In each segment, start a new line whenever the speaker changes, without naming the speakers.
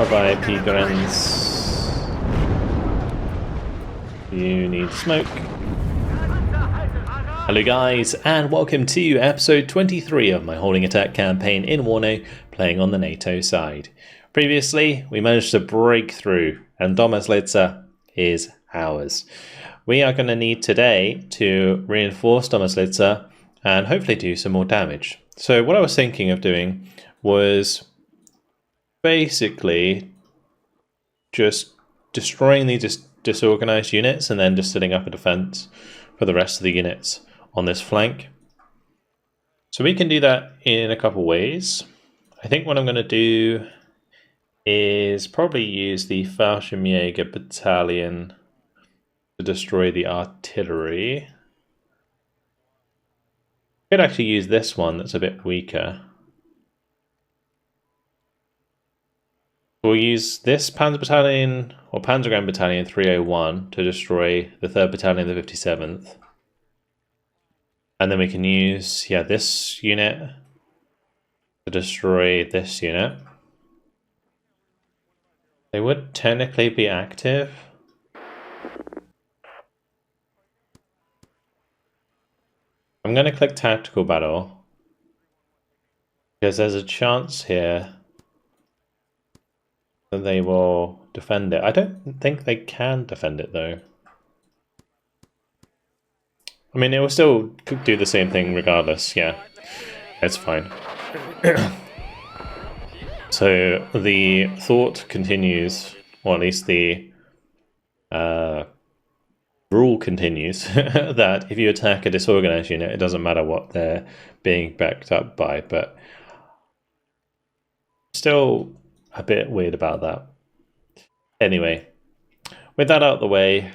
Bye-bye, Pigrens. You need smoke. Hello guys, and welcome to episode 23 of my holding attack campaign in WARNO, playing on the NATO side. Previously, we managed to break through, and Domaslitsa is ours. We are going to need today to reinforce Domaslitsa and hopefully do some more damage. So what I was thinking of doing was basically just destroying these disorganized units and then just setting up a defense for the rest of the units on this flank. So we can do that in a couple ways. I think what I'm going to do is probably use the VulcanHDGaming battalion to destroy the artillery. I could actually use this one that's a bit weaker. We'll use this Panzer Battalion, or Panzergram Battalion 301 to destroy the 3rd Battalion of the 57th. And then we can use, this unit to destroy this unit. They would technically be active. I'm going to click Tactical Battle, because there's a chance here that they will defend it. I don't think they can defend it though. I mean, it will still do the same thing regardless, yeah. It's fine. So the thought continues, or at least the rule continues, that if you attack a disorganized unit, it doesn't matter what they're being backed up by, but still a bit weird about that. Anyway, with that out of the way,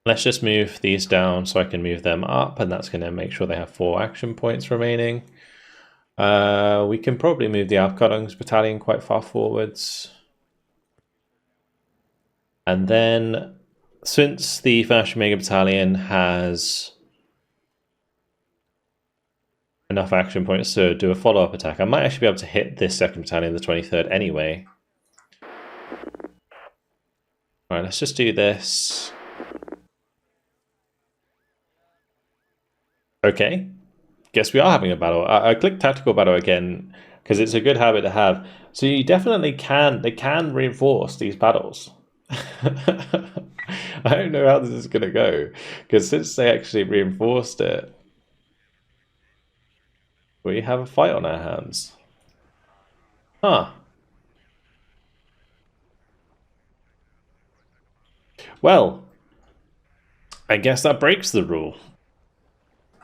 let's just move these down so I can move them up, and that's going to make sure they have 4 action points remaining. We can probably move the Abkordungs battalion quite far forwards. And then, since the VulcanHDGaming battalion has enough action points to do a follow-up attack, I might actually be able to hit this 2nd battalion, the 23rd, anyway. Alright, let's just do this. Okay, guess we are having a battle. I clicked Tactical Battle again because it's a good habit to have. So you definitely they can reinforce these battles. I don't know how this is going to go, because since they actually reinforced it, we have a fight on our hands. Huh. Well, I guess that breaks the rule.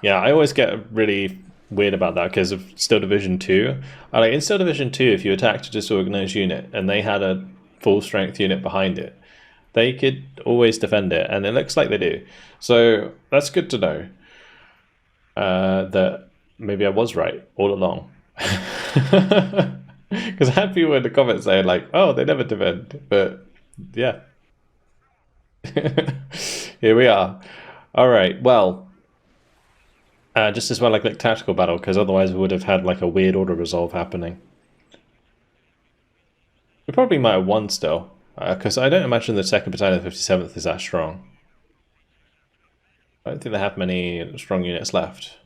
Yeah, I always get really weird about that because of Steel Division 2. Like in Steel Division 2, if you attacked a disorganized unit and they had a full strength unit behind it, they could always defend it, and it looks like they do. So that's good to know that maybe I was right all along. Because I had people in the comments saying like, oh, they never defend, but yeah. Here we are. All right, well, just as well I clicked Tactical Battle, because otherwise we would have had like a weird order resolve happening. We probably might have won still, because I don't imagine the 2nd Battalion of the 57th is that strong. I don't think they have many strong units left.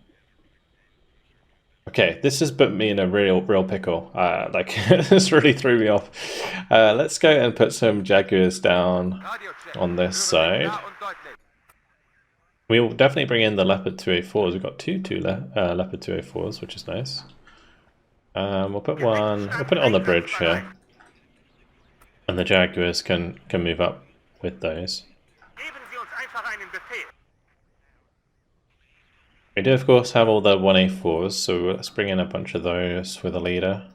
Okay, this has put me in a real pickle. Like, this really threw me off. Let's go and put some Jaguars down on this side. We will definitely bring in the Leopard 2A4s. We've got two Leopard 2A4s, which is nice. We'll put it on the bridge here. And the Jaguars can move up with those. We do, of course, have all the 1A4s, so let's bring in a bunch of those with a leader.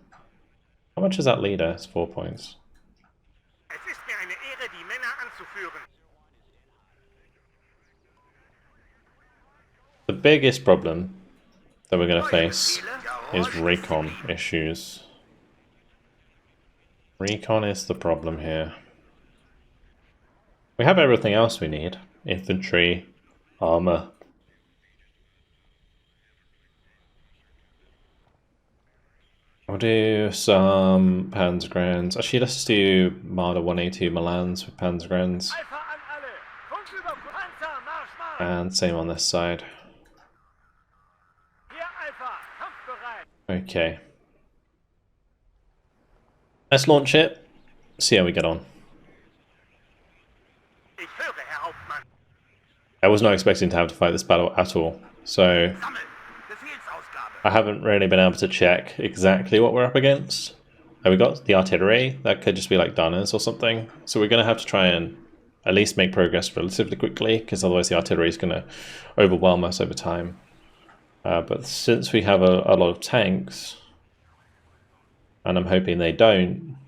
How much is that leader? It's 4 points. The biggest problem that we're going to face is recon issues. Recon is the problem here. We have everything else we need. Infantry, armor. We'll do some Panzergrens. Actually, let's do Marder 182 Milans with Panzergrens. And same on this side. Okay. Let's launch it. See how we get on. I was not expecting to have to fight this battle at all, so I haven't really been able to check exactly what we're up against. We got the artillery, that could just be like Dunners or something, so we're going to have to try and at least make progress relatively quickly, because otherwise the artillery is going to overwhelm us over time. But since we have a lot of tanks, and I'm hoping they don't,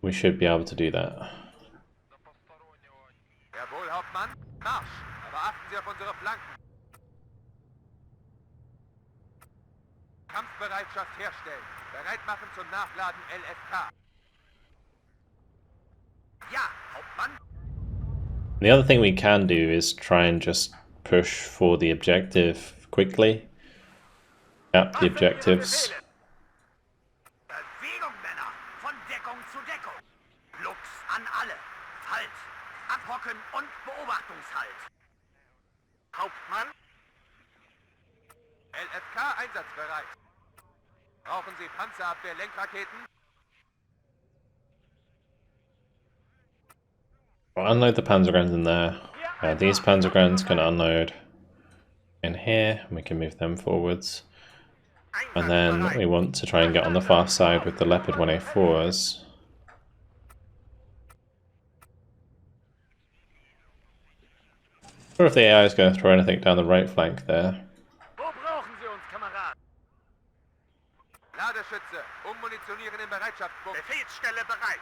we should be able to do that.
Kampfbereitschaft herstellen. Bereit machen zum Nachladen LFK. Ja, Hauptmann.
The other thing we can do is try and just push for the objective quickly. Gap the objectives.
Bewegung, Männer! Von Deckung zu Deckung! Lux an alle! Halt! Abhocken und Beobachtungshalt! Hauptmann? LFK einsatzbereit. Brauchen Sie Panzerabwehr-Lenkraketen?
I'll unload the Panzergrens in there. These Panzergrens can unload in here, and we can move them forwards. And then we want to try and get on the far side with the Leopard 184s. Or if the AI is going to throw anything down the right flank there.
Ladeschütze, ummunitionieren in Bereitschaft. Befehlsstelle bereit.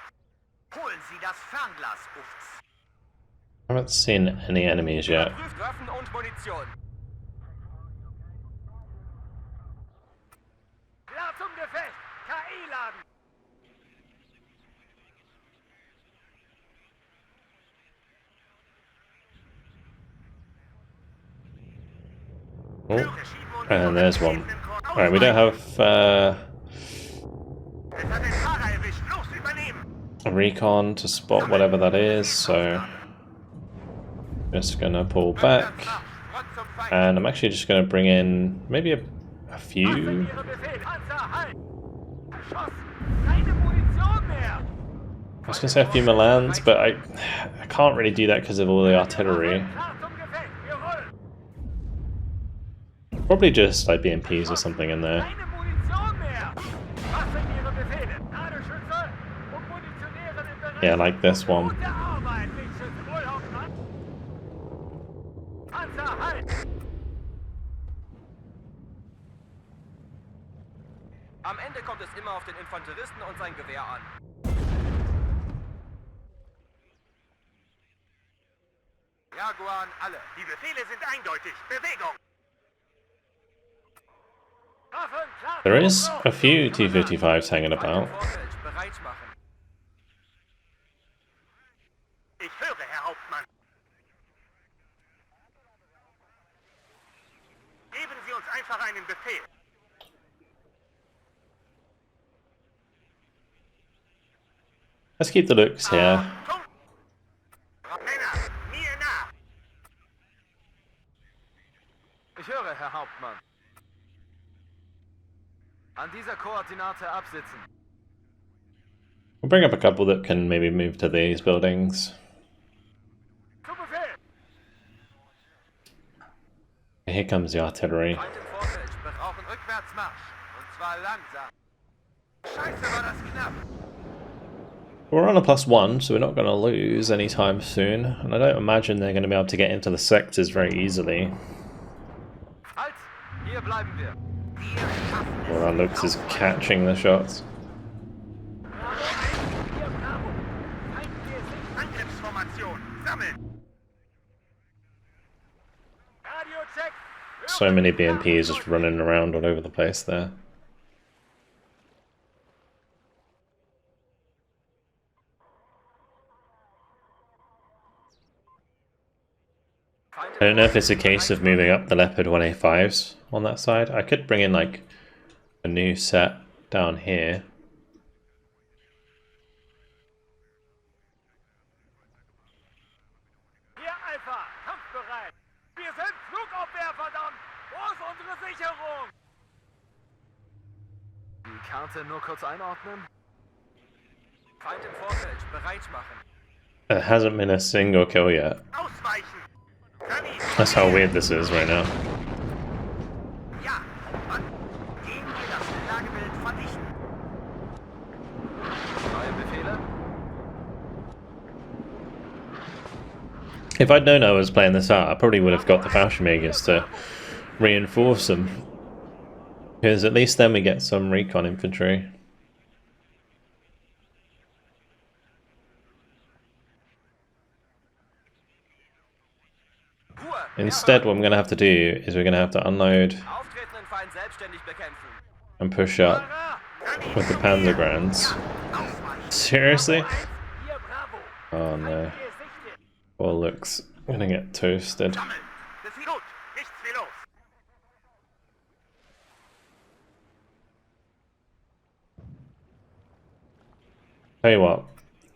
Holen Sie das Fernglas, Ufts.
I haven't seen any enemies yet.
Prüft Waffen und Munition. Klar zum Gefecht. KI laden.
Oh, and there's one. Alright, we don't have a recon to spot whatever that is, so just gonna pull back, and I'm actually just gonna bring in maybe a few. I was gonna say a few Milans, but I can't really do that because of all the artillery. Probably just like BMPs or something in there. Yeah, like this one.
Am Ende kommt es immer auf den Infanteristen und sein Gewehr an. Jaguar an alle. Die Befehle sind eindeutig. Bewegung!
There is a few T-55s hanging about.
Ich höre, Herr Hauptmann. Geben Sie uns einfach einen Befehl.
Let's keep the looks here.
Männer, mir nach. Ich höre, Herr Hauptmann. An dieser Koordinate absitzen.
We'll bring up a couple that can maybe move to these buildings. Here comes the artillery. We're on a +1, so we're not going to lose anytime soon, and I don't imagine they're going to be able to get into the sectors very easily. Well, our Lux is catching the shots. So many BMPs just running around all over the place there. I don't know if it's a case of moving up the Leopard 185s on that side. I could bring in like a new set down here.
Hier Alpha, kampfbereit. Wir sind Flugabwehr, verdammt. Wo ist unsere Sicherung?
Die Karte nur kurz einordnen. Feind im Vorfeld, bereit machen.
There hasn't been a single kill yet.
Ausweichen.
That's how weird this is right now.
Ja, Mann. Gehen wir das Lagebild vernichten.
Neue Befehle?
If I'd known I was playing this out, I probably would have got the Fallschirmjägers to reinforce them. Because at least then we get some recon infantry. Instead, what I'm going to have to do is we're going to have to unload
Auftretenden Feind selbstständig bekämpfen.
and push up with the Panzergrenz. Seriously?
Hier Bravo.
Oh no.
Gesichtet.
Well, looks gonna get toasted.
Sammeln. Das ist gut. Nichts wie los.
Tell you what,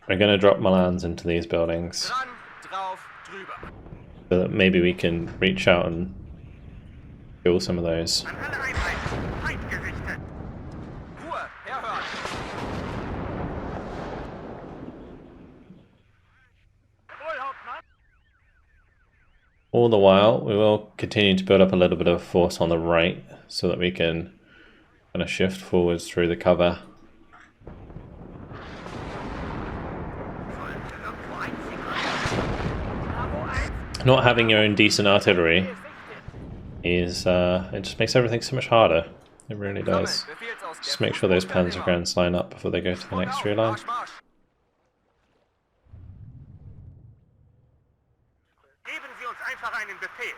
we're gonna drop Milans into these buildings
Dran, drauf, drüber.
so that maybe we can reach out and kill some of those.
An alle Einheiten. Feind gerichtet.
Ruhe, herhören.
Jawohl, Hauptmann.
All the while, we will continue to build up a little bit of force on the right so that we can kind of shift forwards through the cover.
Sollte irgendwo einziehen. Bravo 1.
Not having your own decent artillery is, it just makes everything so much harder. It really does.
Sammeln, Befehlsausgabe.
Just make sure those Panzergrenz line up before they go to the next tree line.
Marsch, Marsch.
Geben Sie uns einfach einen Befehl.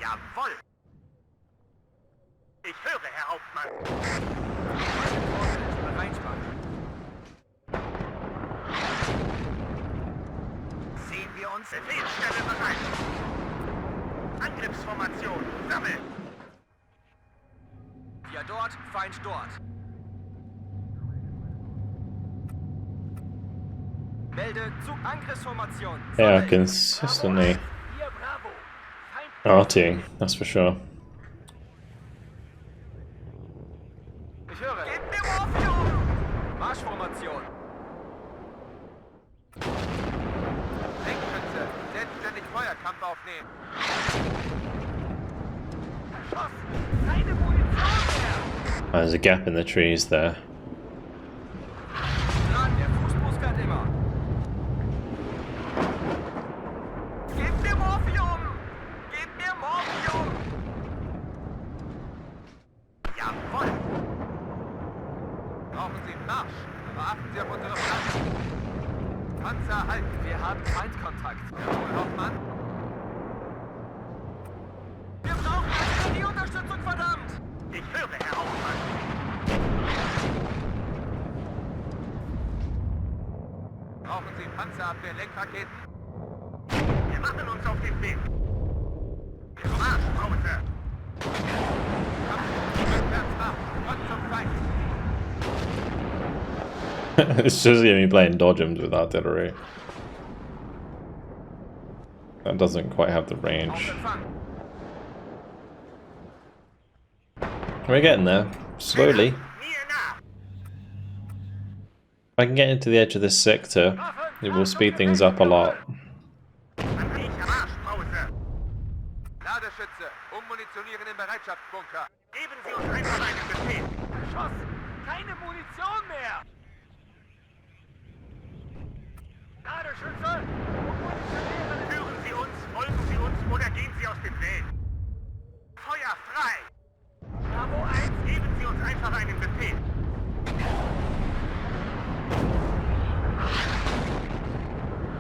Jawohl. Ich höre, Herr Hauptmann.
Feind im Vorfeld, bereit machen.
Sehen wir uns Befehlsstelle bereit. Angriffsformation. Sammeln.
Wir dort, Feind dort. Melde Zugangriffsformation.
Yeah,
Sammeln.
consistently
Hier Bravo. Feind
artying, that's for sure.
Ich höre.
Gebt mir Morphium.
Marschformation.
Denkschütze. Selbstständig Feuerkampf aufnehmen. Erschossen. Keine Munition mehr.
There's a gap in the trees there.
Dran, der Fußbus fährt immer.
Gebt mir Morphium. Gebt mir Morphium. Jawohl. Brauchen Sie einen Marsch. Aber achten Sie auf unsere Flanken. Panzer halten.
Wir haben Feindkontakt.
Jawohl, Hoffmann.
Wir brauchen die Unterstützung, verdammt!
Ich höre, Herr Hauptmann. Brauchen Sie Panzerabwehr-Lenkraketen? Wir machen uns auf den Weg. Wir Marschpause. Rückwärts nach. Und zum Feind.
It's just gonna be playing dodgems with artillery. That doesn't quite have the
Auf
range.
Empfang.
We're getting there, slowly.
Mir nach.
If I can get into the edge of this sector, it will speed things up a lot.
Anriecher Marschpause. Ladeschütze. Ummunitionieren im Bereitschaftsbunker. Geben Sie uns einfach einen Befehl. Erschossen. Keine Munition mehr. Ladeschütze. Ummunitionieren. Führen Sie uns, folgen Sie uns oder gehen Sie aus dem Weg. Feuer frei. Bravo 1. Geben Sie uns einfach einen Befehl.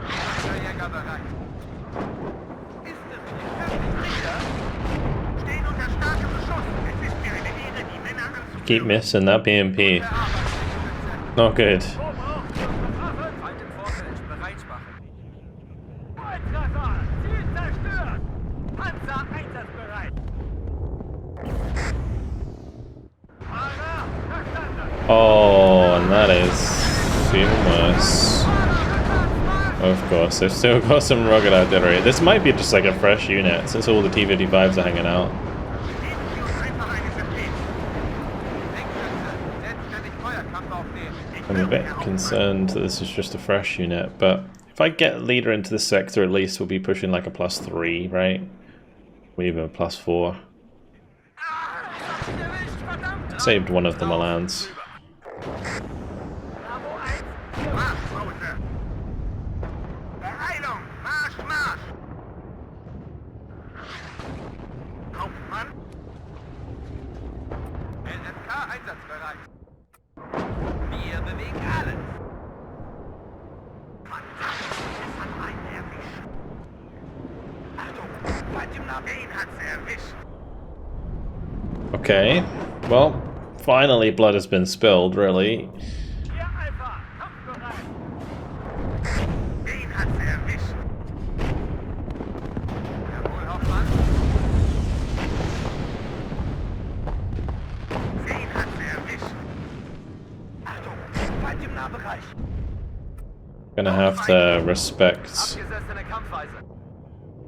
Panzerjäger bereit. Ist es nicht wirklich sicher? Stehen unter starkem Beschuss. Es ist mir eine Ehre, die Männer anzugreifen.
Keep missing that BMP. Not good.
Feind im Vorfeld, bereit machen.
Volltreffer! Ziel zerstört! Panzer einsatzbereit!
Oh, and that is even worse. Of course, they've still got some rugged artillery. This might be just like a fresh unit, since all the T-55s are hanging out. I'm a bit concerned that this is just a fresh unit, but if I get leader into this sector, at least we'll be pushing like a +3, right? Or even a +4. Saved one of the Milans. Okay, well, finally blood has been spilled, really. Gonna have to respect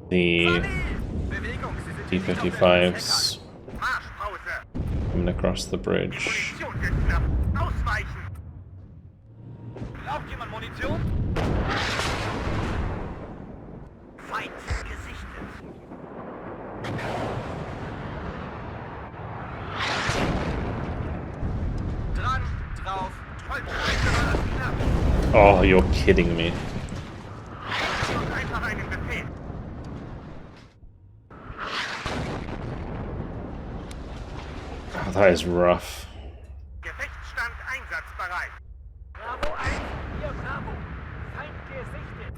the T-55s coming across the bridge. Oh, you're kidding me. Oh, that is rough.
Gefechtsstand einsatzbereit. Bravo 1, hier Bravo. Feind gesichtet.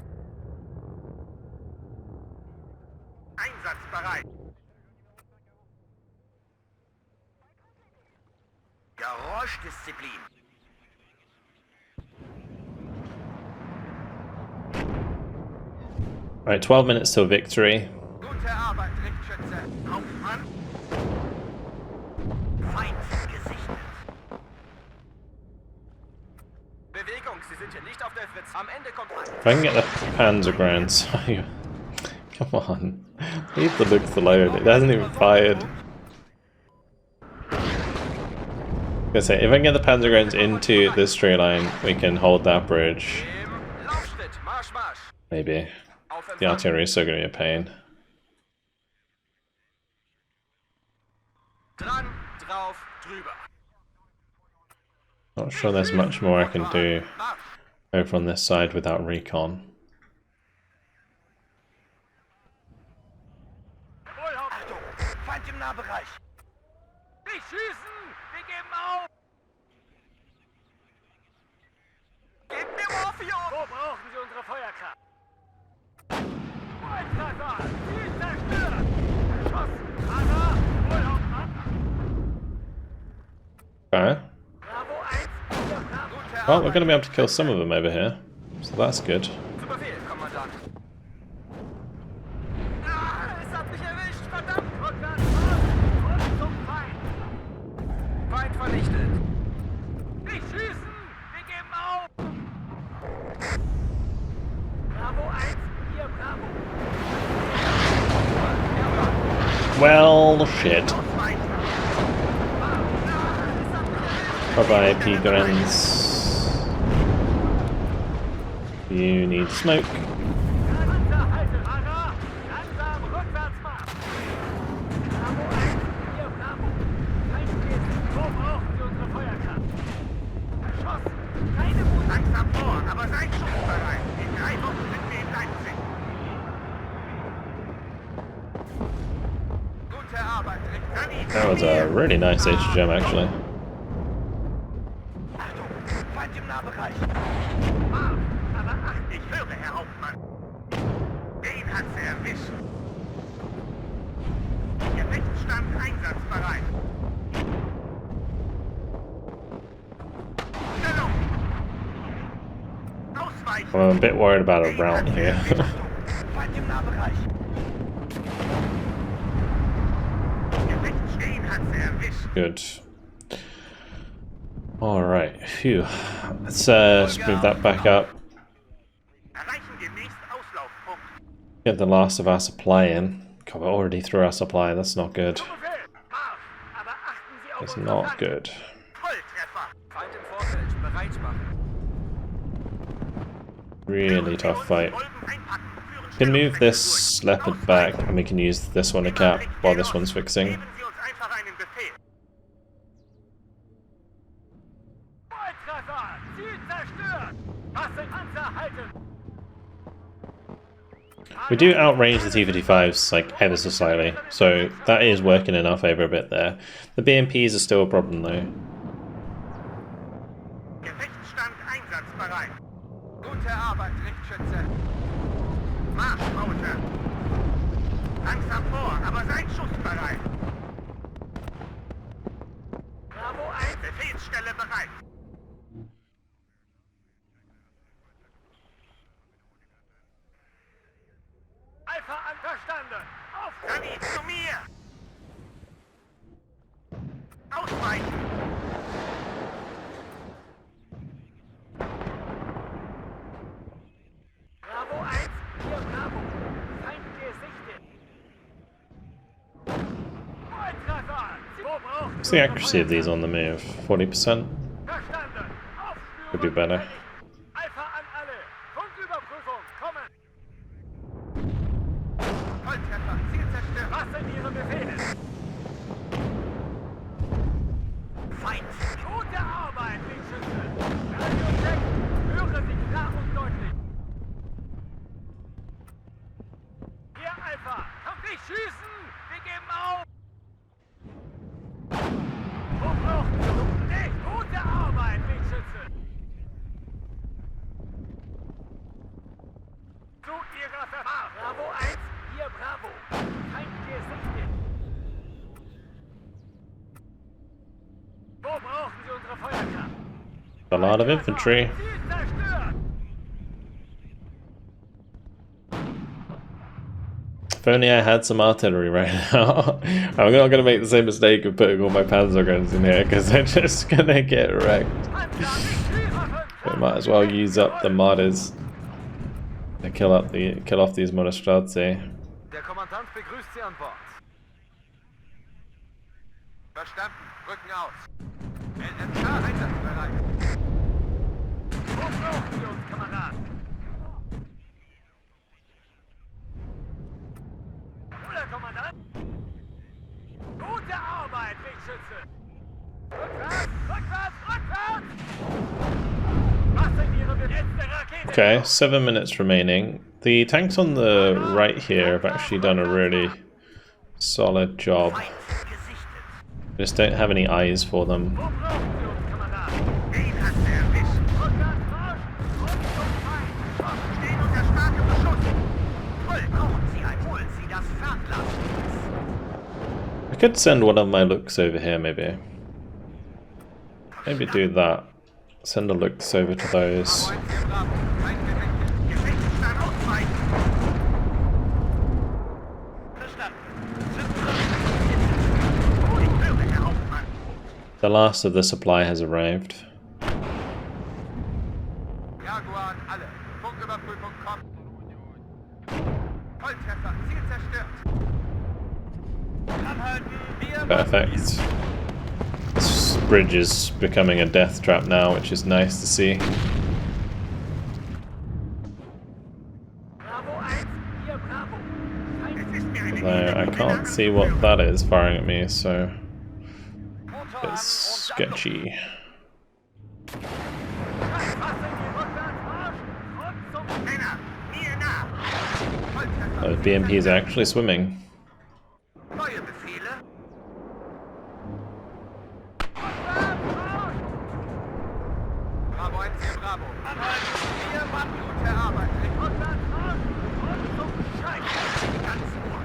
Einsatzbereit. Geräuschdisziplin.
Right, 12 minutes till victory.
Gute Arbeit, Richtschütze. Hauptmann. Feind gesichtet.
Bewegung, Sie sind hier nicht auf der Fritz. Am Ende kommt ein.
If I can get the Panzergrunts. Come on. Leave the Luke alone. It hasn't even fired. I was gonna say, if I can get the Panzergrunts into this tree line, we can hold that bridge. Maybe. The artillery is still going to be a pain. Not sure there's much more I can do over on this side without recon. Okay. Well, we're going to be able to kill some of them over here, so that's good. Well, shit. Bye-bye, P-Grens. You need smoke. That was a really nice HGM, actually.
Ich höre, Herr Hauptmann. Den hat sie erwischt. Gefechtsstand einsatzbereit. Stellung. Ausweichen.
I'm a bit worried about a rout here.
Feind im Nahbereich. Den hat sie erwischt.
Good. Alright, phew. Let's just move that back up.
Erreichen den nächsten Auslaufpunkt.
Get the last of our supply in. God, we're already through our supply, that's not good.
Befehl, Marsch! Aber achten Sie auf
That's
unsere
not
Flanken.
good.
Volltreffer!
Feind im Vorfeld. Bereit machen.
Really tough fight.
Folgen einpacken. Führen
We can move this
Stellungswechsel
leopard
durch.
back and we can use this one to cap while this one's fixing.
Geben Sie uns einfach einen Befehl. Volltreffer! Ziel zerstört! Massenpanzer halten!
We do outrange the T-55s like ever so slightly, so that is working in our favour a bit there. The BMPs are still a problem though.
Gefechtsstand einsatzbereit.
Gute Arbeit, Richtschütze.
Marschraute! Langsam vor, aber seid schussbereit! Bravo 1! Befehlsstelle bereit! Alpha verstanden! Auf! Rani, zu mir! Ausweichen! Bravo 1, hier Bravo! Feind gesichtet! Volltreffer! Wo braucht
What's the accuracy of these on the move? 40%?
Verstanden!
Could be better.
Alpha an alle! Funküberprüfung, kommen! Volltreffer, Ziel zerstört! Was sind Ihre Befehle? Feind! Gute Arbeit, Wingschütze! Radio-Check! Höre Sie klar und deutlich! Hier, Alpha! Kommt nicht schießen! Wir geben auf! Wo brauchen Sie uns nicht? Gute Arbeit, Wingschütze! Zu Ihrer Verfahren! Bravo 1, hier Bravo! Feind gesichtet! Wo brauchen Sie unsere Feuerkraft?
A lot of infantry.
Ziel zerstört!
If only I had some artillery right now. I'm not going to make the same mistake of putting all my panzer guns in here because they're just going to get wrecked. We might as well use up the modders to kill off these Monostrati.
Der Kommandant begrüßt Sie an Bord. Verstanden. Rücken aus. LMK einsatzbereit.
Wo brauchen Sie uns, Kameraden? Oder Kommandant? Gute Arbeit, Wingschütze! Rückwärts, rückwärts, rückwärts! Was sind Ihre letzte Rakete?
Okay, 7 minutes remaining. The tanks on the right here have actually done a really solid job.
Feind gesichtet!
I just don't have any eyes for them.
Wo brauchen Sie uns, Kameraden? Den hat er erwischt! Rückwärts, Marsch! Und zum Feind! Stehen unter starkem Beschuss! Voll brauchen Sie ein! Holen Sie das Fernglas!
I could send one of my looks over here, maybe. Maybe do that. Send a looks over to those.
Bravo 1, hier Bravo. Feind gesichtet.
Gefechtsstand ausweichen! Verstanden! Ich höre, Herr Hauptmann!
The last of the supply has arrived.
Jaguar an alle. Funküberprüfung kommt. Volltreffer. Ziel zerstört.
Anhalten! Wir
Perfect. This bridge is becoming a death trap now, which is nice to see.
Bravo 1, hier Bravo! Es ist mir eine
Although I can't see what that is firing at me, so it's sketchy.
Männer, mir nach!
The BMP is actually swimming.
Neue Befehle?
Bravo 1, hier Bravo. Anhalten. Wir machen gute Arbeit.
Ganz Ohr!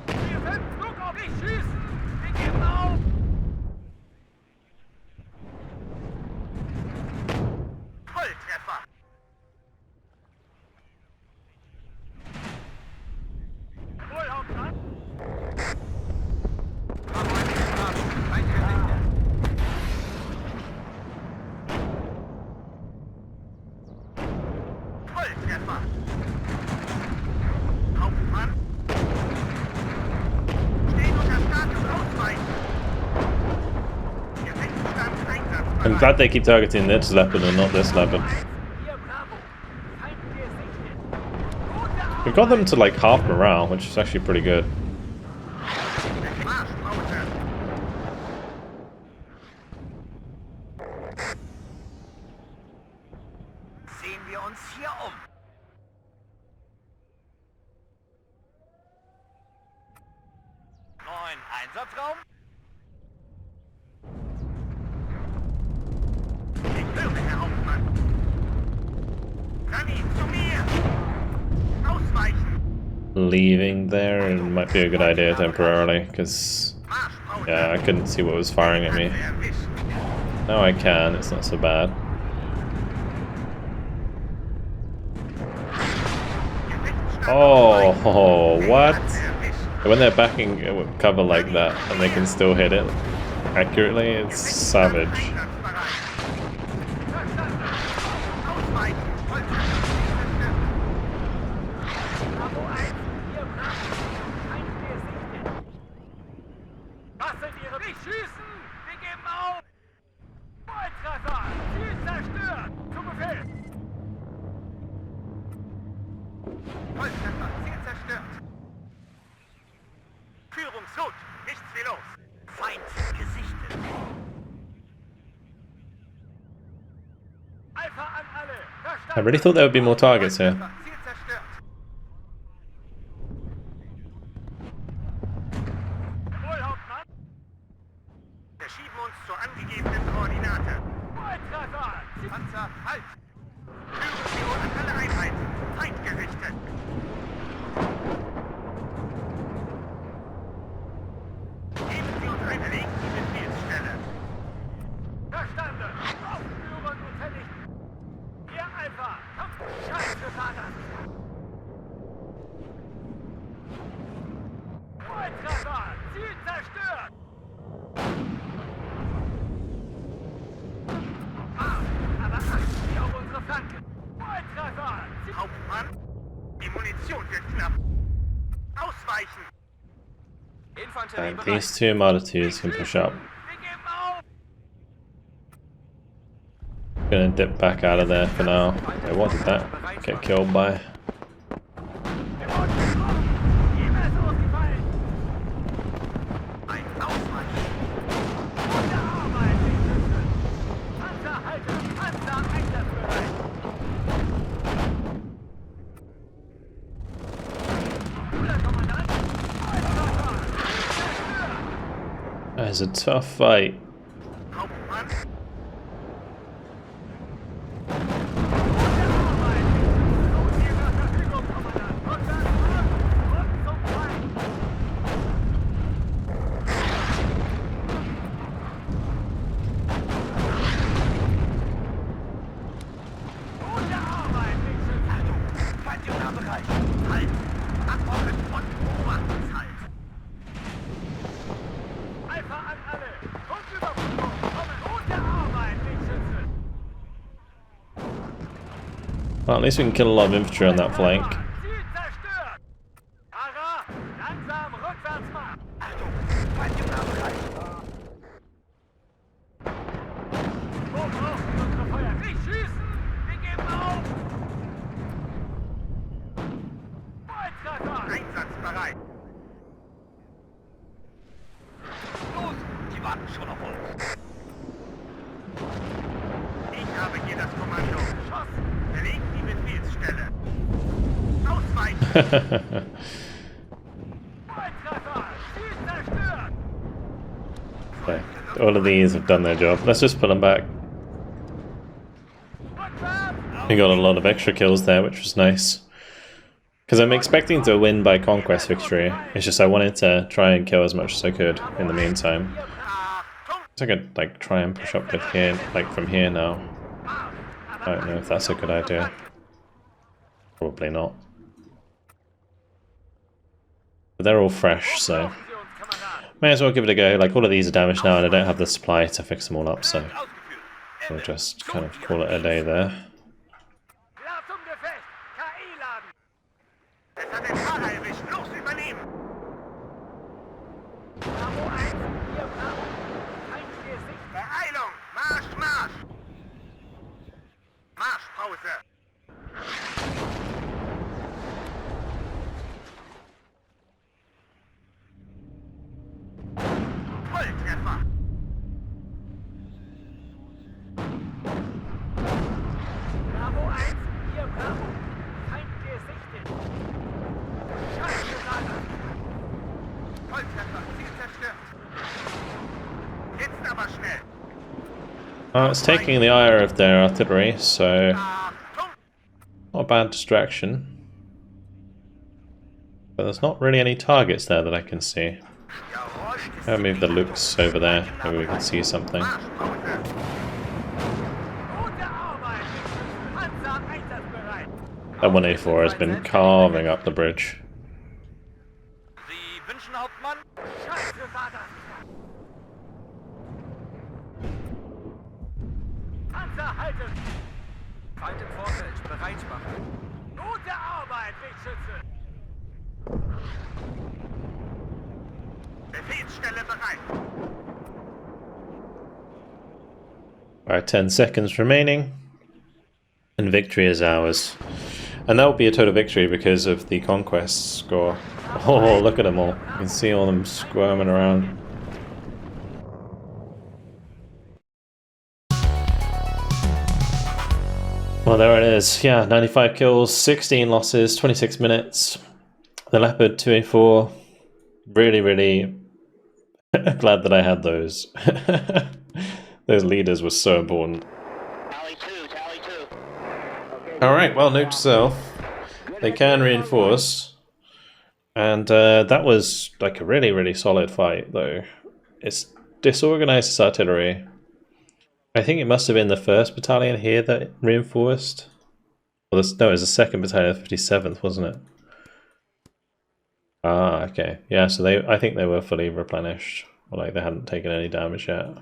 Wir sind Flug auf dich schießen! Wir geben auf! Volltreffer!
I'm glad they keep targeting this leopard and not this leopard.
Hier Bravo. Feind gesichtet. Rote
We've got them to like half morale, which is actually pretty good.
Marschpause. Sehen wir uns hier um. Neuen Einsatzraum. Ich höre, Herr Hauptmann. Rani, zu mir. Ausweichen.
Leaving there, it might be a good idea temporarily, because
Marschpause.
yeah, I couldn't see what was firing at me.
Erwischt.
Now I can, it's not so bad. Oh, what? When they're backing cover like that and they can still hit it accurately, it's savage.
Bravo 1. Hier Bravo. Feind gesichtet. Was sind Ihre... Nicht schießen! Wir geben auf! Volltreffer! Ziel zerstört! Zu Befehl!
Volltreffer, Ziel zerstört. Führungsgut, nichts wie los. Feind gesichtet.
Alpha an alle!
I
Verstanden!
really thought there would be more targets here.
Volltreffer, Ziel zerstört.
Jawohl, Hauptmann!
Verschieben uns zur angegebenen Koordinate.
Volltreffer!
Panzer, halt! Führen Sie an alle Einheiten. Feind gerichtet. Geben Sie uns eine linke Befehlsstelle.
Verstanden! Aufspüren und vernichten! Hier Alpha! Kommt! Scheiße, Vater! Volltreffer! Ziel zerstört! Aber achten Sie auf unsere Flanken! Volltreffer! Ziel...
Hauptmann, die Munition wird knapp. Ausweichen!
Infanterie
And these two Marder 2s can push up.
Wir geben auf!
Gonna dip back out of there for now. Wait, what did that get killed by?
Wir wurden getroffen! Ihm ist ausgefallen!
Ein Ausweichen!
Gute Arbeit, die Schützen! Panzer halten! Panzer einsatzbereit! Guter Kommandant! Volltreffer! Zerstört!
That is a tough fight.
Hauptmann,
Gute Arbeit! Zu Ihrer Verfügung, Kommandant! Und zum Feind! Gute Arbeit, die Schützen!
Feind im Nahbereich. Halt! Antworten und Beobachtungshalt.
Alpha an alle! Und Überprüfung! Kommen! Gute Arbeit, die Schützen!
Well, at least we can kill a lot of infantry on that flank.
Ziel zerstört! Ara, langsam rückwärts machen!
Achtung! Feind im Nahbereich.
Wo brauchen wir unsere Feuer? Nicht schießen! Wir geben auf! Volltreffer!
Einsatzbereit. Los! Die warten schon auf uns. Ich habe hier das Kommando. Schuss! Verlegt die Befehlsstelle. Ausweichen!
Volltreffer! Ziel zerstört!
Okay, all of these have done their job. Let's just put them back.
Rückwärts!
We got a lot of extra kills there, which was nice. Because I'm expecting to win by conquest victory. It's just I wanted to try and kill as much as I could in the meantime.
Achtung!
So I could like try and push up with here, like from here now. I don't know if that's a good idea. Probably not. But they're all fresh, so may as well give it a go. Like all of these are damaged now, and I don't have the supply to fix them all up, so
Ausgeführt.
we'll just kind of call it a day there.
Klar zum Gefecht! KI-Laden!
Es hat den Fahrer erwischt. Los, übernehmen!
Bravo 1, hier Bravo! Feind gesichtet!
Beeilung! Marsch, Marsch!
It's taking the ire of their artillery, so
Achtung!
not a bad distraction. But there's not really any targets there that I can see.
Geräusch des
I'll move the
zivilen
Lukes over there.
Lufts
Maybe we can see something.
Marschpause.
Gute Arbeit! Panzer einsatzbereit!
That 184 has been carving up the bridge.
Sie wünschen, Hauptmann?
Scheiße war das! Panzer halten!
Feind im Vorfeld, bereit machen.
Gute Arbeit, Wegschütze!
Befehlsstelle bereit.
Alright, 10 seconds remaining. And victory is ours. And that will be a total victory because of the conquest score. Oh, look at them all. You can see all them squirming around. Well, there it is. Yeah, 95 kills, 16 losses, 26 minutes. The Leopard 2A4. Really, really glad that I had those. Those leaders were so important.
Tally 2.
Alright, well, note to self. They can reinforce. And that was like a really, really solid fight, though. It's disorganized its artillery. I think it must have been the 1st battalion here that reinforced. Well, no, it was the 2nd battalion, 57th, wasn't it? Ah, okay. Yeah, so I think they were fully replenished. Or like they hadn't taken any damage yet.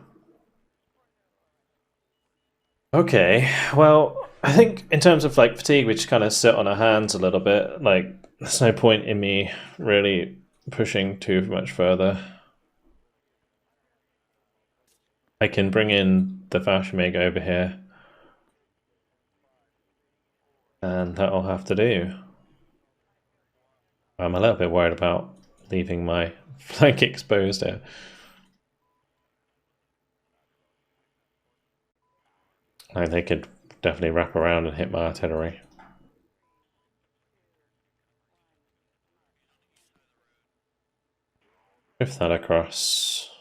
Okay, well, I think in terms of like fatigue, we just kind of sit on our hands a little bit. Like, there's no point in me really pushing too much further. I can bring in the Fallschirmjäger over here. And that'll have to do. I'm a little bit worried about leaving my flank exposed here. Like they could definitely wrap around and hit my artillery. Shift that across.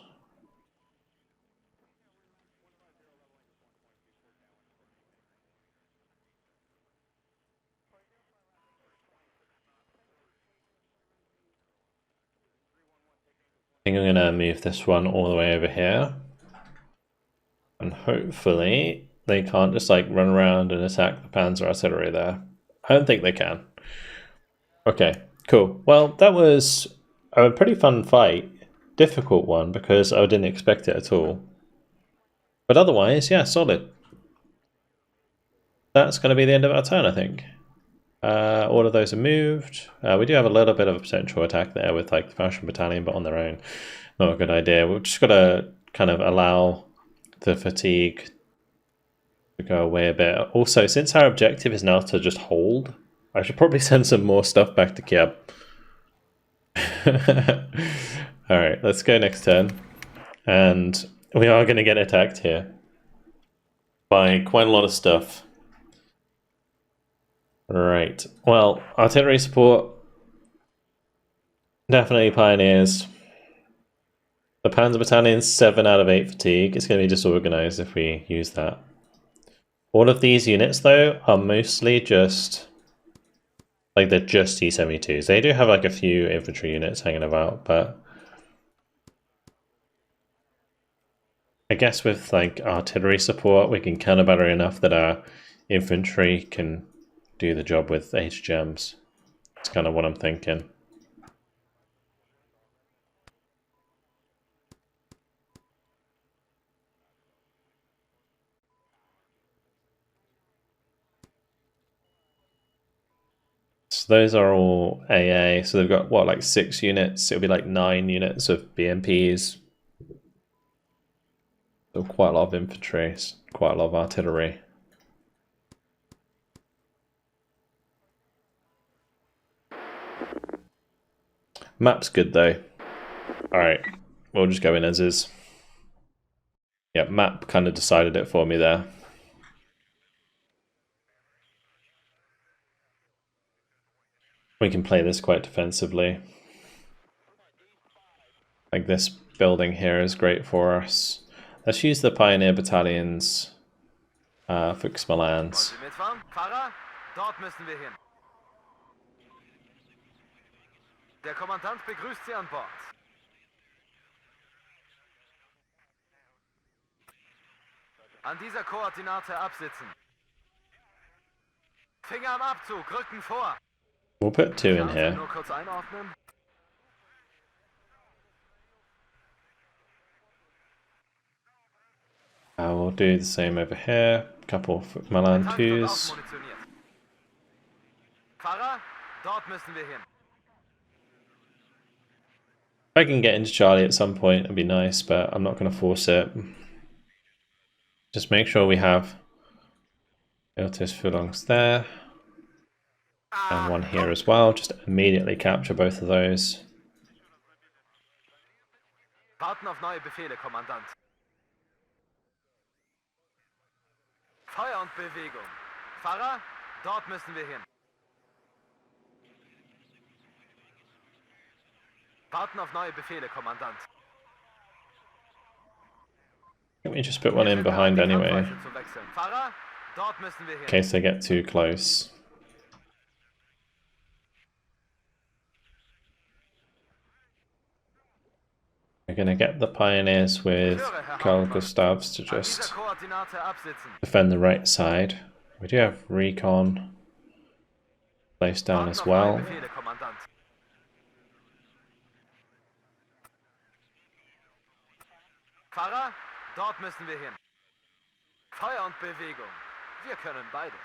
I think I'm going to move this one all the way over here. And hopefully they can't just like run around and attack the Panzer artillery there. I don't think they can. Okay, cool. Well, that was a pretty fun fight. Difficult one because I didn't expect it at all. But otherwise, yeah, solid. That's going to be the end of our turn, I think. All of those are moved. We do have a little bit of a potential attack there with like the Fashion Battalion, but on their own, not a good idea. We've just got to kind of allow the fatigue to go away a bit. Also, since our objective is now to just hold, I should probably send some more stuff back to Kiev. Alright, let's go next turn. And we are going to get attacked here by quite a lot of stuff. Right, well, artillery support, definitely pioneers. The Panzer Battalion's 7 out of 8 fatigue. It's going to be disorganized if we use that. All of these units, though, are mostly just, like, they're just T-72s. They do have, like, a few infantry units hanging about, but I guess with, like, artillery support, we can counterbattery enough that our infantry can do the job with HGMs. That's kind of what I'm thinking. So those are all AA. So they've got what, like 6 units? It'll be like 9 units of BMPs. So quite a lot of infantry, quite a lot of artillery. Map's good though. Alright, we'll just go in as is. Yeah, map kind of decided it for me there. We can play this quite defensively. Like this building here is great for us. Let's use the Pioneer Battalions for
Wollen
Xmalands.
Sie mitfahren? Fahrer, dort müssen wir hin. Der Kommandant begrüßt Sie an Bord. An dieser Koordinate absitzen. Finger am Abzug, Rücken vor.
We'll put 2 in here.
Nur kurz einordnen.
We'll do the same over here. Couple for Xmaland
Tank wird
2s.
aufmunitioniert. Fahrer, dort müssen wir hin.
If I can get into Charlie at some point, it'd be nice, but I'm not going to force it. Just make sure we have Iltis Fulongs there. And one here as well. Just immediately capture both of those.
Warten auf neue Befehle, Kommandant. Feuer und Bewegung. Fahrer, dort müssen wir hin. Warten auf neue Befehle, Kommandant.
Let me just put one in behind anyway,
Fahrer, dort müssen wir
in
hin.
case they get too close. We're going to get the Pioneers with Carl Gustavs to
An dieser
just
Koordinate absitzen.
defend the right side. We do have Recon placed down
Warten
as
auf
well.
neue Befehle, Kommandant. Fahrer, dort müssen wir hin. Feuer und Bewegung. Wir können beides.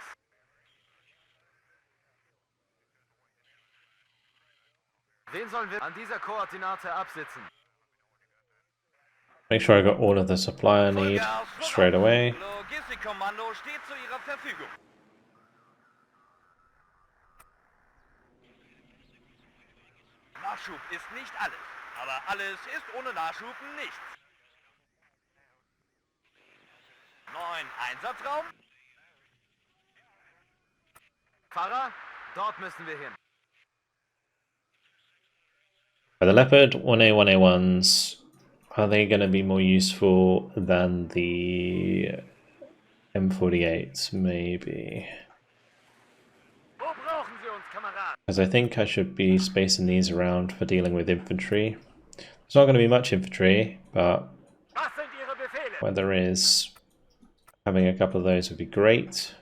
Wen sollen wir an dieser Koordinate absitzen?
Make sure I got all of the supply I need straight away.
Logistikkommando steht zu Ihrer Verfügung. Nachschub ist nicht alles, aber alles ist ohne Nachschub nichts. Neuen Einsatzraum?
Fahrer, dort müssen wir hin.
Are the Leopard 1A 1A1s, are they going to be more useful than the M48s? Maybe.
Wo brauchen Sie uns, Kamerad?
Because I think I should be spacing these around for dealing with infantry. There's not going to be much infantry, but
Was sind Ihre Befehle?
where there is, having a couple of those would be great.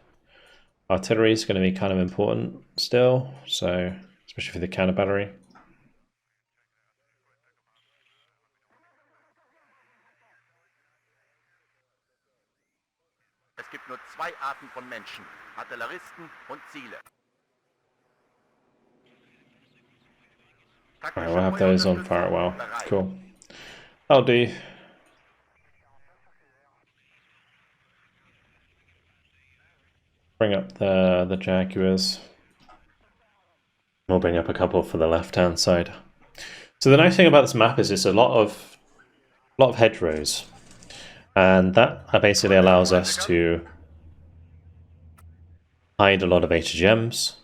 Artillery is going to be kind of important still, so especially for the counter battery.
Es gibt nur 2 Arten von Menschen: Artilleristen und Ziele.
Alright, we'll have those on fire well. Cool. That'll do. Bring up the Jaguars. We'll bring up a couple for the left-hand side. So the nice thing about this map is it's a lot of hedgerows, and that basically allows us to hide a lot of HGMs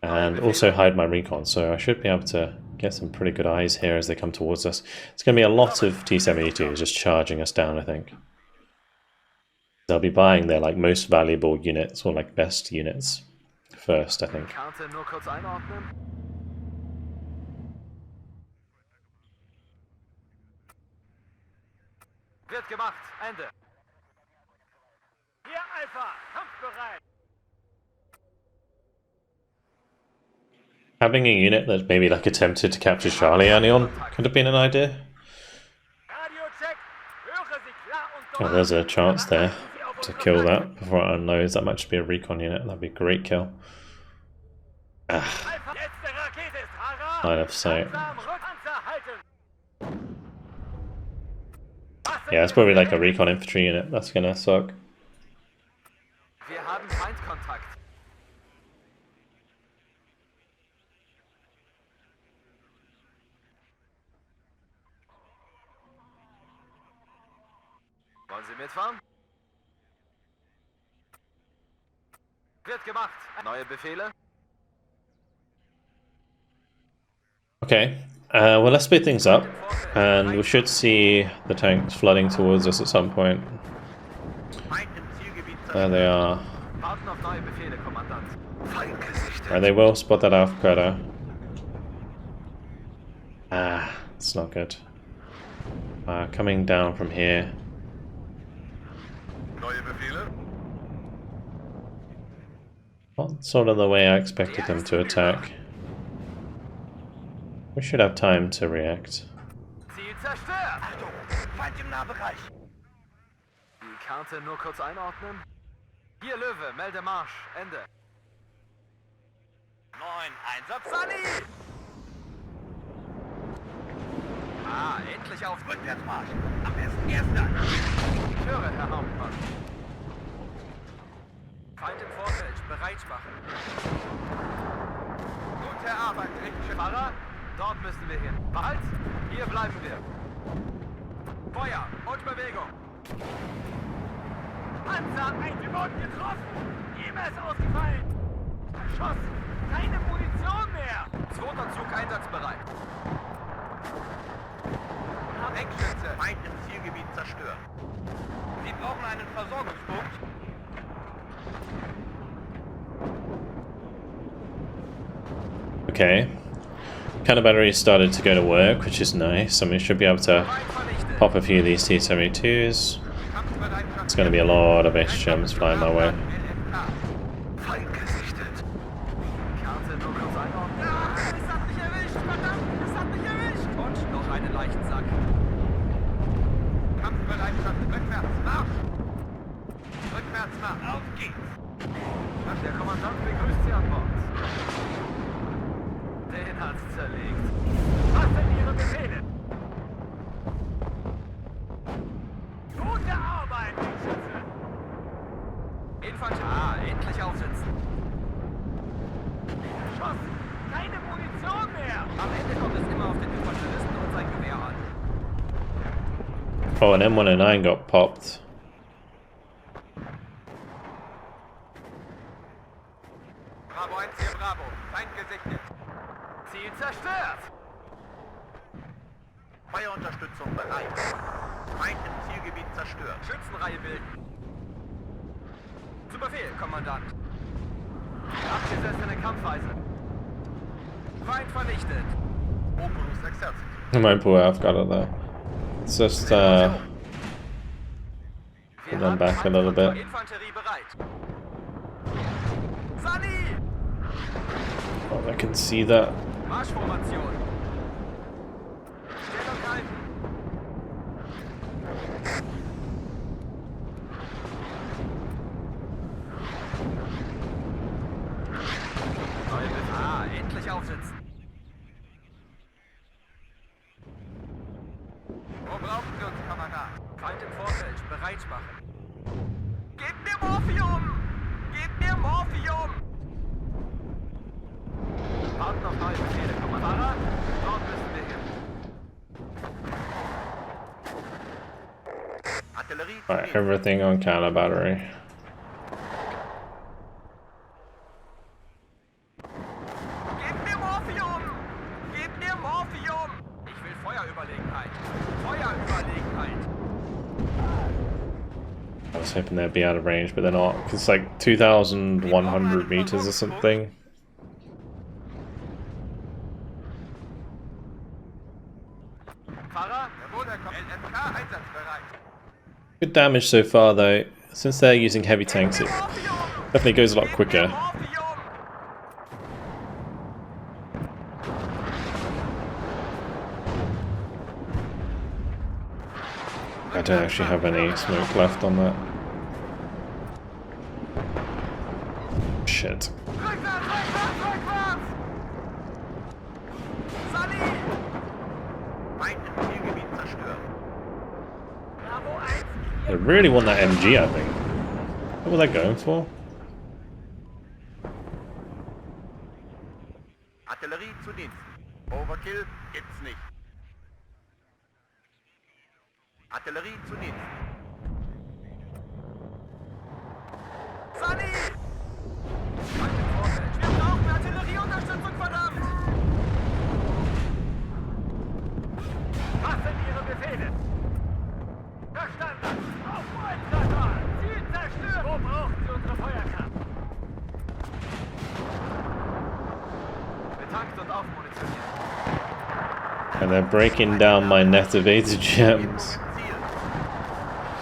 and also hide my recon. So I should be able to get some pretty good eyes here as they come towards us. It's going to be a lot of T-72s just charging us down, I think. They'll be buying their like most valuable units or like best units first, I think.
Karte nur kurz einordnen. Wird gemacht. Ende.
Hier, Alpha, kampfbereit.
Having a unit that maybe like attempted to capture Charlie early on could have been an idea.
Radio check. Höre Sie klar und
Oh,
deutlich.
there's a chance there to kill that before it unloads. That might just be a recon unit. That'd be a great kill. Ah,
Alpha, letzte Rakete ist Hara.
line of sight.
Langsam Rückpanzer halten. Was sind
Yeah, it's
Ihre
probably like a
Befehle?
recon infantry unit. That's gonna suck.
Wir haben Feindkontakt. Wollen Sie mitfahren? Wird gemacht. Neue Befehle?
Okay, Well, let's speed things up, and we should see the tanks flooding towards us at some point.
Feind im Zielgebiet
There they are.
Warten auf neue Befehle, Kommandant.
Feind gesichtet.
Right, they will spot that Alpha Crater. Ah, it's not good. Coming down from here.
Neue Befehle?
Not sort of the way I expected them to attack. We should have time to react.
Ziel zerstört!
Achtung! Feind im Nahbereich.
Die Karte nur kurz einordnen. Hier Löwe, melde Marsch, Ende.
9, Einsatz.
Sunny! Ah, endlich auf
Rückwärtsmarsch. Am besten erster.
Ich höre, Herr Hauptmann. Feind im Vorfeld, bereit machen.
Gute Arbeit, richtige
Fahrer, dort müssen wir hin. Halt, hier bleiben wir. Feuer und Bewegung.
Panzer, wir wurden getroffen! Jemand ist ausgefallen! Verschossen! Keine Munition mehr!
Zweiter Zug einsatzbereit.
Deckschütze. Feind im Zielgebiet zerstört. Sie brauchen einen Versorgungspunkt.
Okay. Counter battery started to go to work, which is nice. I mean, we should be able to pop a few of these T-72s. It's going to be a lot of HGMs flying my way.
Feind gesichtet.
Karte nur kurz einordnen. Ah, es hat mich erwischt, verdammt, es hat mich erwischt. Und noch einen Leichensack.
Kampfbereitschaft. Rückwärts, Marsch. Rückwärts, Marsch. Auf geht's.
Der Kommandant begrüßt Sie an Bord. Den hat's zerlegt.
Was sind Ihre Befehle? Gute Arbeit, Schütze!
Infanterie. Ah, endlich aufsitzen.
Verschossen! Keine Munition mehr!
Am Ende kommt es immer auf den Infanteristen und sein Gewehr an.
Oh, an M109 got popped.
Bravo 1 hier, Bravo. Feind gesichtet.
Ziel zerstört.
Feuerunterstützung bereit. Feind im Zielgebiet zerstört.
Schützenreihe bilden. Zu Befehl, Kommandant. Abgesessene Kampfweise. Feind vernichtet.
Opulus Exercit.
My poor I've got it there. Let's just pull them back a little bit.
Infanterie bereit. Sunny!
Oh, I can see that.
Marschformation. Stellung halten. Neue Befehl. Ah, endlich aufsitzen.
Wo brauchen wir uns, Kamerad?
Feind im Vorfeld, bereit machen. Gebt mir Morphium! Gebt mir Morphium! Warten auf neue Befehle, Kommandant. Dort müssen wir hin.
Artillerie.
Alright, everything on counter battery.
Gebt mir Morphium! Gebt mir Morphium! Ich will Feuerüberlegenheit. Feuerüberlegenheit.
I was hoping they'd be out of range, but they're not. 'Cause it's like 2,100 meters or something.
Fahrer,
Jawohl, Herr LMK einsatzbereit.
Good damage so far, though. Since they're using heavy tanks, it definitely goes a lot quicker.
Morphium!
I don't actually have any smoke left on that. Shit.
Rückwärts, rückwärts, rückwärts! Sunny!
Feind im Zielgebiet zerstört.
Bravo 1,
I really want that MG, I think. What was I going for?
Artillerie zu Diensten. Overkill gibt's nicht. Artillerie zu Diensten.
Sunny! Feind im Vorfeld. Wir brauchen Artillerieunterstützung, verdammt! und aufmunitioniert.
And they're breaking down my net of 80 gems.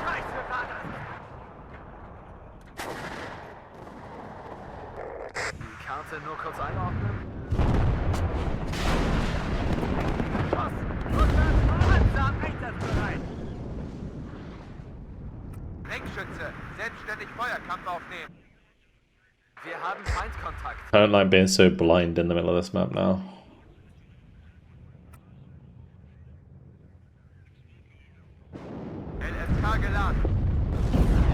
Scheiße, war das!
Die Karte nur kurz einordnen.
Schuss! Rückwärts, Panzer, einsatzbereit!
Lenkschütze, selbstständig Feuerkampf aufnehmen.
Wir haben Feindkontakt.
I don't like being so blind in the middle of this map now.
LSK geladen.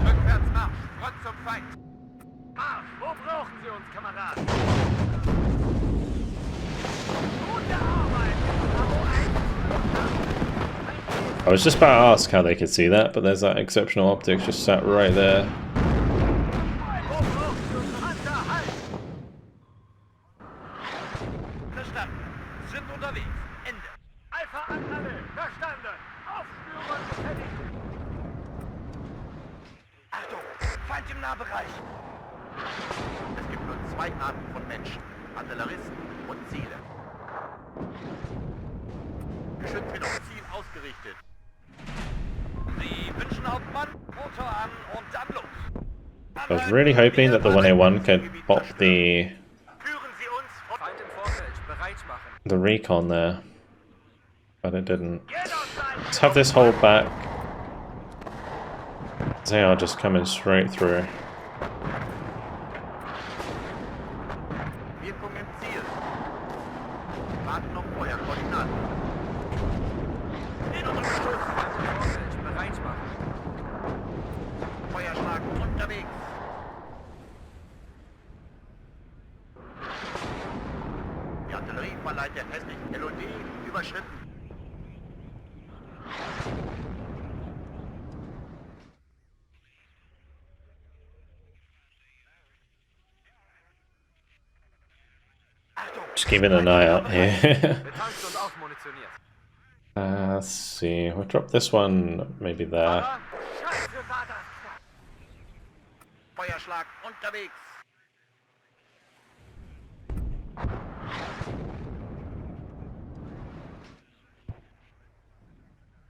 Rückwärts Marsch, Front zum Feind.
Marsch! Wo brauchen Sie uns, Kameraden? Gute Arbeit! Bravo 1!
I was just about to ask how they could see that, but there's that exceptional optics just sat right there.
Wo brauchen Sie uns, Panzer? Halt!
Verstanden. Sind unterwegs. Ende.
Alpha an alle! Verstanden! Aufspüren und fertig!
Achtung, Feind im Nahbereich. Es gibt nur zwei Arten von Menschen. Artilleristen und Ziele. Geschütz wird auf Ziel ausgerichtet. Sie wünschen Hauptmann, Motor an und dann los.
I was really hoping that the 101 could pop the
Führen Sie uns von
Feind im Vorfeld, bereit machen.
recon there, but it didn't.
Get outside!
Let's have this hold back. They are just coming straight through.
Wirkung im Ziel. Warten auf Feuerkoordinaten. In unserem Beschuss.
Feind im Vorfeld, bereit machen.
Feuerschlag unterwegs. Die Artillerie verleiht der festlichen LOD überschritten. Achtung!
Just keeping an eye out here.
Betankt und aufmunitioniert.
Let's see. We'll drop this one maybe there.
Fahrer,
Scheiße, war das!
Feuerschlag unterwegs.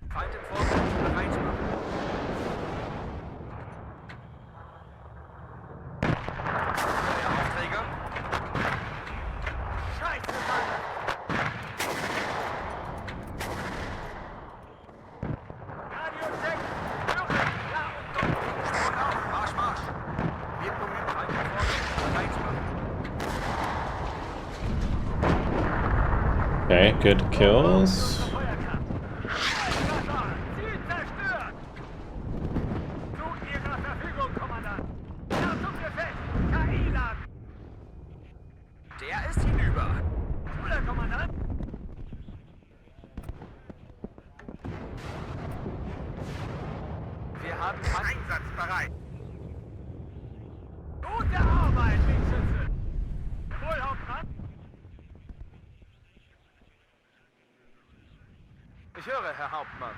Feind im Vorfeld, bereit machen. Der Aufträger.
Scheiße, war das! Radio-Check! Führen! Ja und durch!
Sprung auf, Marsch, Marsch.
Wirkung im
Feind im Vorfeld, bereit machen.
Okay, good kills.
Feuerkraft! Feuertreffer! Ziel zerstört! Zu Ihrer Verfügung, Kommandant! Achtung, Gefecht! KI laden!
Der ist hinüber.
Bruder, Kommandant!
Wir haben Feind.
Einsatzbereit.
Gute Arbeit, Linkschütze! Jawohl, Hauptmann!
Ich höre, Herr Hauptmann.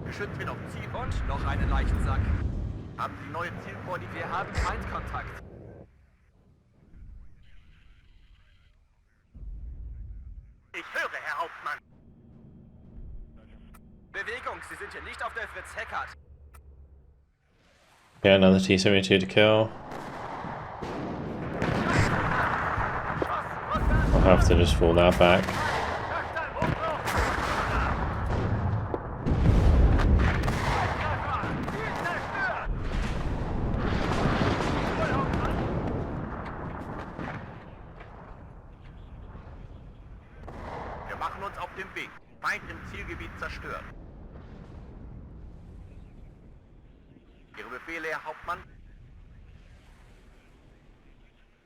Geschütz wird auf Ziel.
Und noch einen Leichensack.
Haben Sie neue Zielkoordinaten?
Wir haben Feindkontakt.
Ich höre, Herr Hauptmann.
Bewegung, Sie sind hier nicht auf der Fritz-Heckert.
Okay, another T-72 to kill. I'll have to just fall that back.
Verstanden! Wo brauchen Sie Treffer! Ziel zerstört! Jawohl, Hauptmann!
Wir machen uns auf den Weg. Feind im Zielgebiet zerstört. Ihre Befehle, Herr Hauptmann?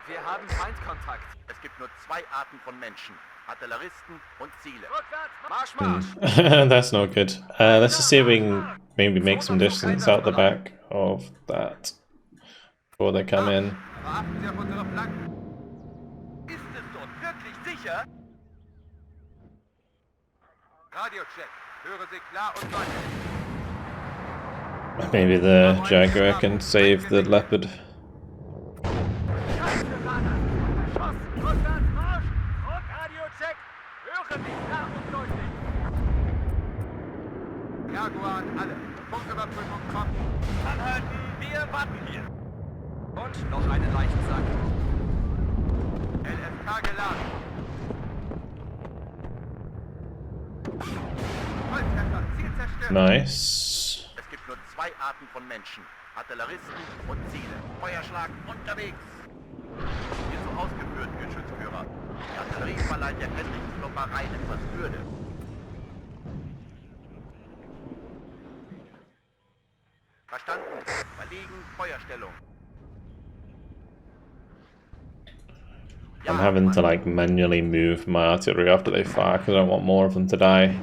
Wir haben Feindkontakt.
Es gibt nur zwei Arten von Menschen. Artilleristen und Ziele.
Rückwärts!
Marsch, Marsch.
That's not good. Let's just see if we can maybe make some distance out the back of that before they come in.
Aber achten Sie auf unsere Flanken. Ist es dort wirklich sicher? Radiocheck. Höre Sie klar und deutlich.
Maybe the Jaguar can save the Leopard.
Scheiße, war das! Machen dich klar und deutlich.
Jaguar an alle. Funküberprüfung kommt.
Anhalten, wir warten hier.
Und noch einen Leichensack. LFK geladen. Volltreffer, Ziel zerstört.
Nice.
Es gibt nur zwei Arten von Menschen. Artilleristen und Ziele. Feuerschlag unterwegs. Hier so ausgeführt, Geschützführer. Die Artillerie verleiht der christlichen Klopperei etwas Würde. Verstanden. Verlegen, Feuerstellung.
I'm having to like manually move my artillery after they fire because I don't want more of them to die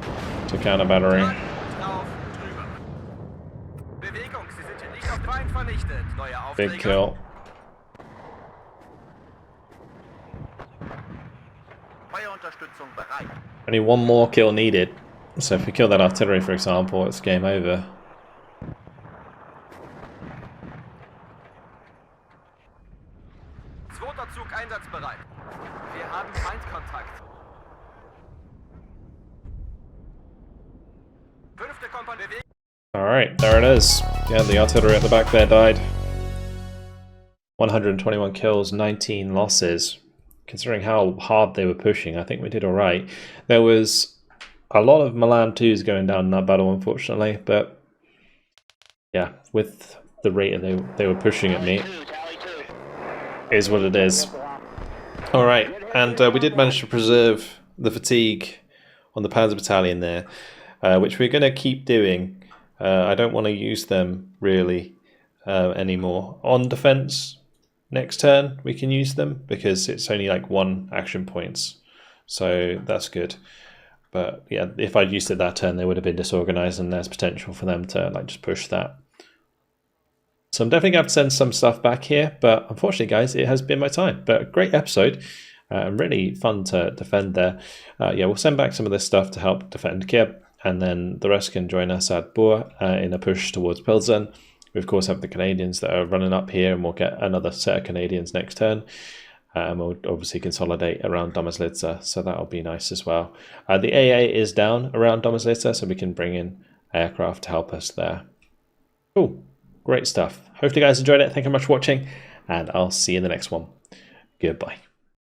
to counter battery.
Drauf, drüber. Bewegung, Sie sind hier nicht auf Feind vernichtet. Neue Aufträge.
Big kill.
Feuerunterstützung bereit.
Only one more kill needed. So if we kill that artillery, for example, it's game over.
Zweiter Zug einsatzbereit. Wir haben Feindkontakt. Fünfte Kompanie.
Alright, there it is. Yeah, the artillery at the back there died. 121 kills, 19 losses. Considering how hard they were pushing, I think we did alright. There was a lot of Milan 2s going down in that battle, unfortunately, but yeah, with the rate they were pushing at me, is what it is. Alright, and we did manage to preserve the fatigue on the Panzer Battalion there, which we're going to keep doing. I don't want to use them really anymore. On defense, next turn we can use them because it's only like 1 action points, so that's good. But yeah, if I'd used it that turn, they would have been disorganized, and there's potential for them to like just push that. So I'm definitely going to have to send some stuff back here, but unfortunately, guys, it has been my time. But a great episode, and really fun to defend there. Yeah, we'll send back some of this stuff to help defend Kiev, and then the rest can join us at Bor in a push towards Pilsen. We of course have the Canadians that are running up here, and we'll get another set of Canadians next turn. And we'll obviously consolidate around Domažlice, so that'll be nice as well. The AA is down around Domažlice, so we can bring in aircraft to help us there. Cool. Great stuff. Hopefully you guys enjoyed it. Thank you very much for watching, and I'll see you in the next one. Goodbye.